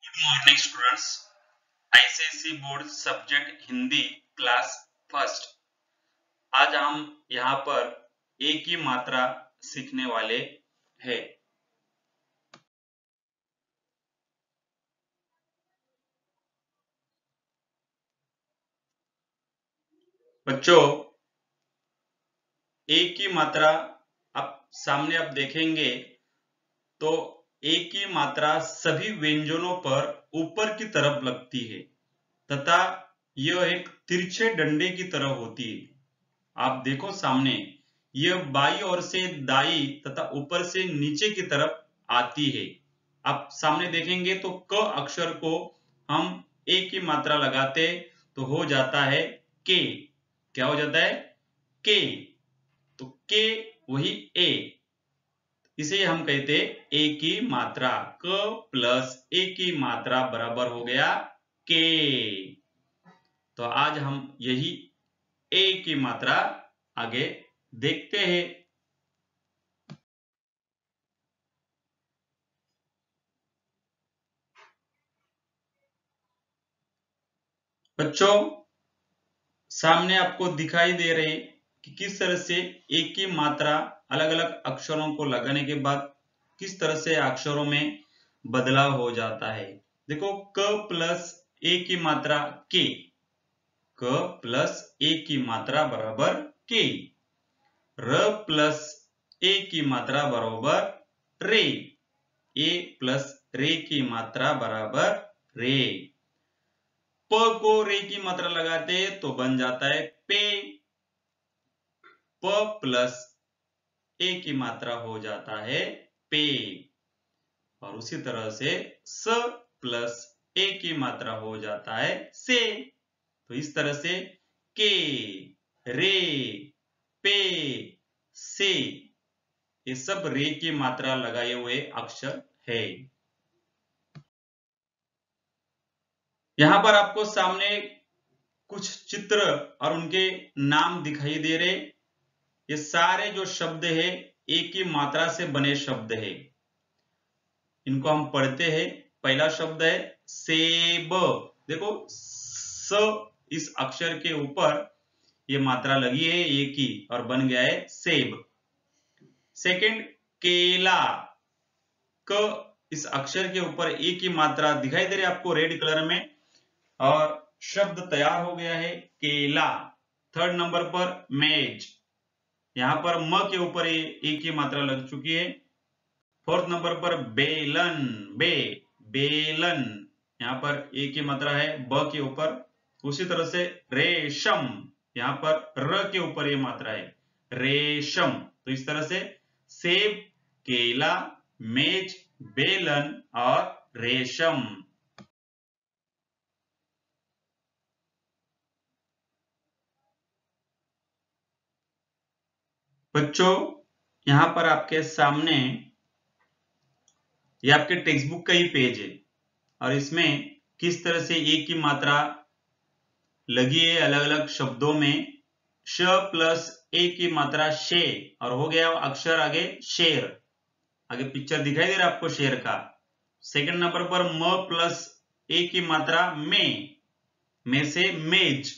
Good morning students. ICSE board subject Hindi class first. आज हम यहाँ पर ए की मात्रा सीखने वाले हैं। बच्चों, ए की मात्रा आप सामने आप देखेंगे तो ए की मात्रा सभी व्यंजनों पर ऊपर की तरफ लगती है तथा यह एक तिरछे डंडे की तरह होती है। आप देखो सामने, यह बाई ओर से दाई तथा ऊपर से नीचे की तरफ आती है। आप सामने देखेंगे तो क अक्षर को हम ए की मात्रा लगाते तो हो जाता है के। क्या हो जाता है? के। तो के वही ए, इसे हम कहते ए की मात्रा। क प्लस ए की मात्रा बराबर हो गया के। तो आज हम यही ए की मात्रा आगे देखते हैं। बच्चों, सामने आपको दिखाई दे रहे कि किस तरह से ए की मात्रा अलग अलग अक्षरों को लगाने के बाद किस तरह से अक्षरों में बदलाव हो जाता है। देखो, क प्लस ए की मात्रा के, क प्लस ए की मात्रा बराबर के। र प्लस ए की मात्रा बराबर रे, ए प्लस रे की मात्रा बराबर रे। प को रे की मात्रा लगाते तो बन जाता है पे। प प्लस ए की मात्रा हो जाता है पे। और उसी तरह से स प्लस ए की मात्रा हो जाता है से। तो इस तरह से के, रे, पे, से, ये सब रे की मात्रा लगाए हुए अक्षर है। यहां पर आपको सामने कुछ चित्र और उनके नाम दिखाई दे रहे। ये सारे जो शब्द है एक ही मात्रा से बने शब्द है। इनको हम पढ़ते हैं। पहला शब्द है सेब। देखो, स इस अक्षर के ऊपर ये मात्रा लगी है एक ही और बन गया है सेब। सेकंड, केला। क इस अक्षर के ऊपर एक ही मात्रा दिखाई दे रही है आपको रेड कलर में और शब्द तैयार हो गया है केला। थर्ड नंबर पर मेज, यहां पर म के ऊपर एक ही मात्रा लग चुकी है। फोर्थ नंबर पर बेलन, बेलन, यहां पर एक ही मात्रा है ब के ऊपर। उसी तरह से रेशम, यहां पर र के ऊपर ये मात्रा है रेशम। तो इस तरह से सेब, केला, मेज, बेलन और रेशम। बच्चों, यहां पर आपके सामने ये आपके टेक्स्ट बुक का ही पेज है और इसमें किस तरह से एक की मात्रा लगी है अलग अलग शब्दों में। श प्लस ए की मात्रा शे और हो गया अक्षर आगे शेर। आगे पिक्चर दिखाई दे रहा है आपको शेर का। सेकंड नंबर पर म प्लस ए की मात्रा में से मेज।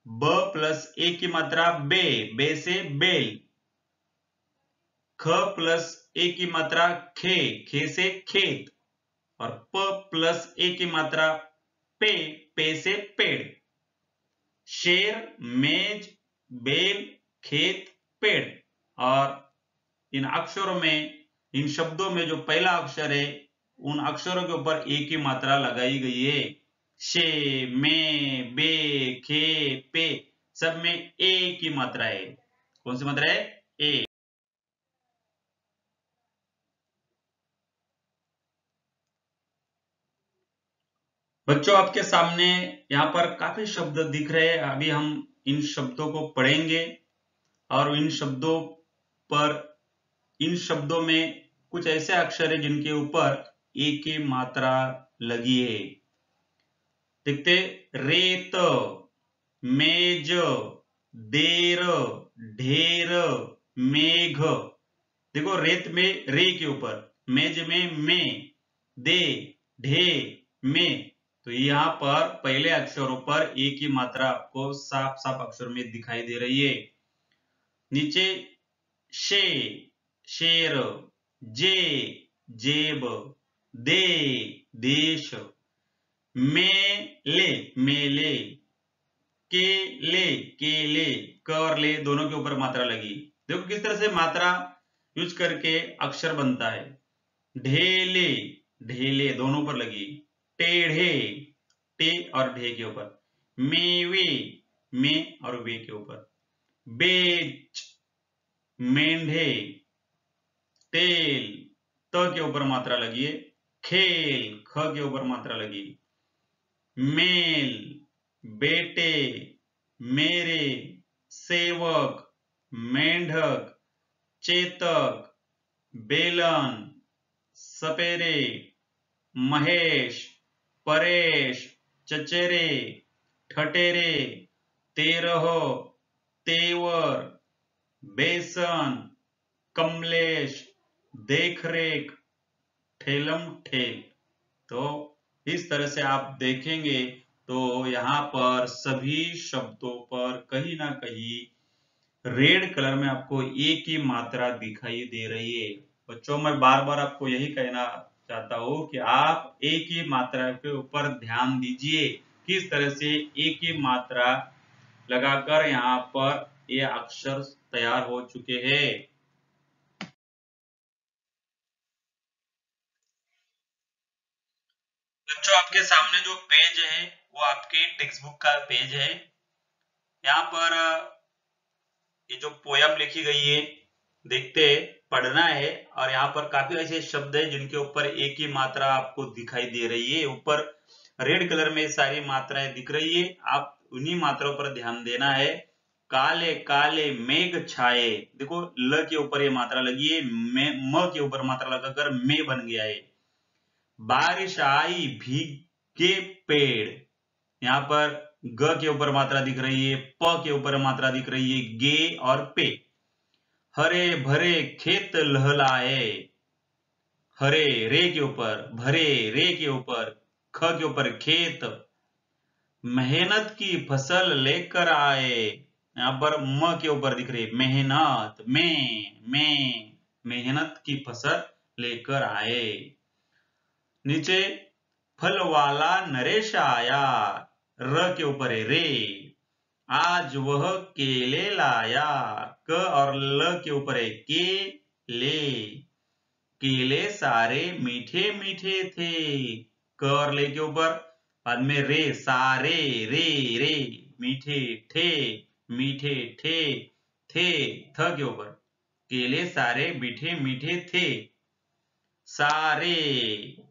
ब प्लस ए की मात्रा बे से बेल। ख प्लस ए की मात्रा खे से खेत। और प प्लस ए की मात्रा पे से पेड़। शेर, मेज, बेल, खेत, पेड़। और इन अक्षरों में, इन शब्दों में जो पहला अक्षर है उन अक्षरों के ऊपर एक ही मात्रा लगाई गई है। शे, में, बे, खे, पे, सब में ए की मात्रा है। कौन सी मात्रा है? ए। बच्चों, आपके सामने यहाँ पर काफी शब्द दिख रहे हैं। अभी हम इन शब्दों को पढ़ेंगे और इन शब्दों पर, इन शब्दों में कुछ ऐसे अक्षर है जिनके ऊपर एक की मात्रा लगी है। देखते, रेत, मेज, देर, ढेर, मेघ। देखो, रेत में रे के ऊपर, मेज में दे, ढे में, तो यहाँ पर पहले अक्षरों पर एक ही मात्रा आपको साफ साफ अक्षर में दिखाई दे रही है। नीचे शे शेर, जे जेब, दे देश, मेले मेले, केले क और ले दोनों के ऊपर मात्रा लगी। देखो किस तरह से मात्रा यूज करके अक्षर बनता है। ढेले ढेले दोनों पर लगी, टेढ़े टे और ढे के ऊपर, मेवे में और वे के ऊपर, बेच मेंढे, तेल त के ऊपर मात्रा लगी है, खेल ख के ऊपर मात्रा लगी, मेल बेटे, मेरे, सेवक, मेंढक, चेतक, बेलन, सपेरे, महेश, परेश, चचेरे, ठटेरे, तेरह, तेवर, बेसन, कमलेश, देखरेख, ठेलम ठेल। तो इस तरह से आप देखेंगे तो यहाँ पर सभी शब्दों पर कहीं ना कहीं रेड कलर में आपको एक ही मात्रा दिखाई दे रही है। बच्चों मैं बार बार आपको यही कहना चाहता हूँ कि आप एक ही मात्रा के ऊपर ध्यान दीजिए, किस तरह से एक ही मात्रा लगाकर यहाँ पर ये अक्षर तैयार हो चुके हैं। बच्चों आपके सामने जो पेज है वो आपके टेक्स्ट बुक का पेज है। यहाँ पर ये जो पोयम लिखी गई है देखते पढ़ना है, और यहाँ पर काफी ऐसे शब्द है जिनके ऊपर एक ही मात्रा आपको दिखाई दे रही है। ऊपर रेड कलर में सारी मात्राएं दिख रही है, आप उन्हीं मात्राओं पर ध्यान देना है। काले काले मेघ छाए, देखो ल के ऊपर ये मात्रा लगी है, म के ऊपर मात्रा लगाकर मे बन गया है। बारिश आई भीगे पेड़, यहाँ पर ग के ऊपर मात्रा दिख रही है, प के ऊपर मात्रा दिख रही है, गे और पे। हरे भरे खेत लहलाए, हरे रे के ऊपर, भरे रे के ऊपर, ख के ऊपर खेत। मेहनत की फसल लेकर आए, यहाँ पर म के ऊपर दिख रही है मेहनत, में मेहनत की फसल लेकर आए। नीचे फल वाला नरेश आया, र के ऊपर है रे, आज वह केले लाया, क और ल के ऊपर है केले, केले सारे मीठे मीठे थे, क और ले के ऊपर बाद में रे, सारे रे मीठे ठे, मीठे ठे, थे थ के ऊपर, केले सारे मीठे मीठे थे, सारे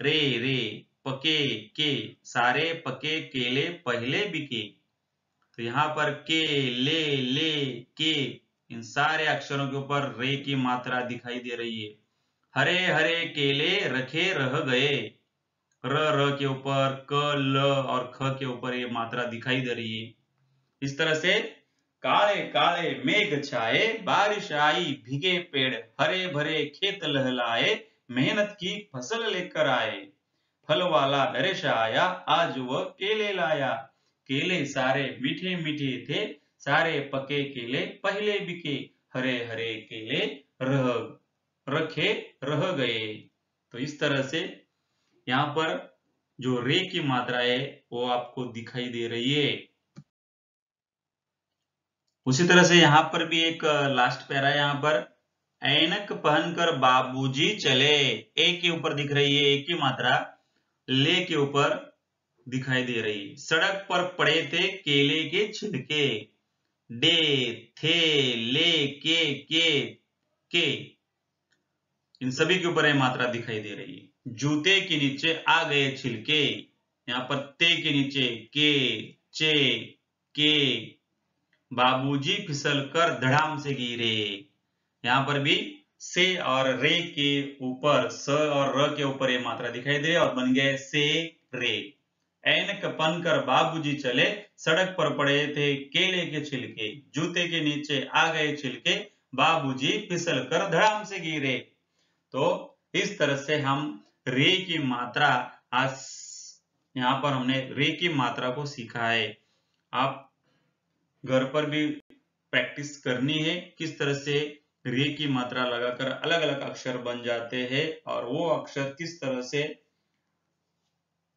रे पके के, सारे पके केले पहले बिके। तो यहाँ पर के ले के, इन सारे अक्षरों के ऊपर रे की मात्रा दिखाई दे रही है। हरे हरे केले रखे रह गए, र के ऊपर क ल और ख के ऊपर ये मात्रा दिखाई दे रही है। इस तरह से काले काले मेघ छाए, बारिश आई भीगे पेड़, हरे भरे खेत लहलाए, मेहनत की फसल लेकर आए। फल वाला नरेश आया, आज वह केले लाया, केले सारे मीठे मीठे थे, सारे पके केले पहले बिके, हरे हरे केले रखे रह गए। तो इस तरह से यहाँ पर जो रे की मात्रा है वो आपको दिखाई दे रही है। उसी तरह से यहाँ पर भी एक लास्ट पैरा है, यहाँ पर ऐनक पहनकर बाबूजी चले, ए के ऊपर दिख रही है एक ही मात्रा, ले के ऊपर दिखाई दे रही है। सड़क पर पड़े थे केले के छिलके, डे थे ले के इन सभी के ऊपर ये मात्रा दिखाई दे रही है। जूते के नीचे आ गए छिलके, यहाँ पर ते के नीचे के चे के, बाबूजी फिसलकर धड़ाम से गिरे, यहाँ पर भी से और रे के ऊपर स और र के ऊपर ये मात्रा दिखाई दे और बन गए से रे। ऐनक पहनकर बाबूजी चले, सड़क पर पड़े थे केले के छिलके, जूते के नीचे आ गए छिलके, बाबूजी फिसलकर धड़ाम से गिरे। तो इस तरह से हम रे की मात्रा आज यहाँ पर हमने रे की मात्रा को सीखा है। आप घर पर भी प्रैक्टिस करनी है किस तरह से रे की मात्रा लगाकर अलग अलग अक्षर बन जाते हैं और वो अक्षर किस तरह से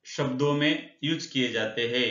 शब्दों में यूज किए जाते हैं।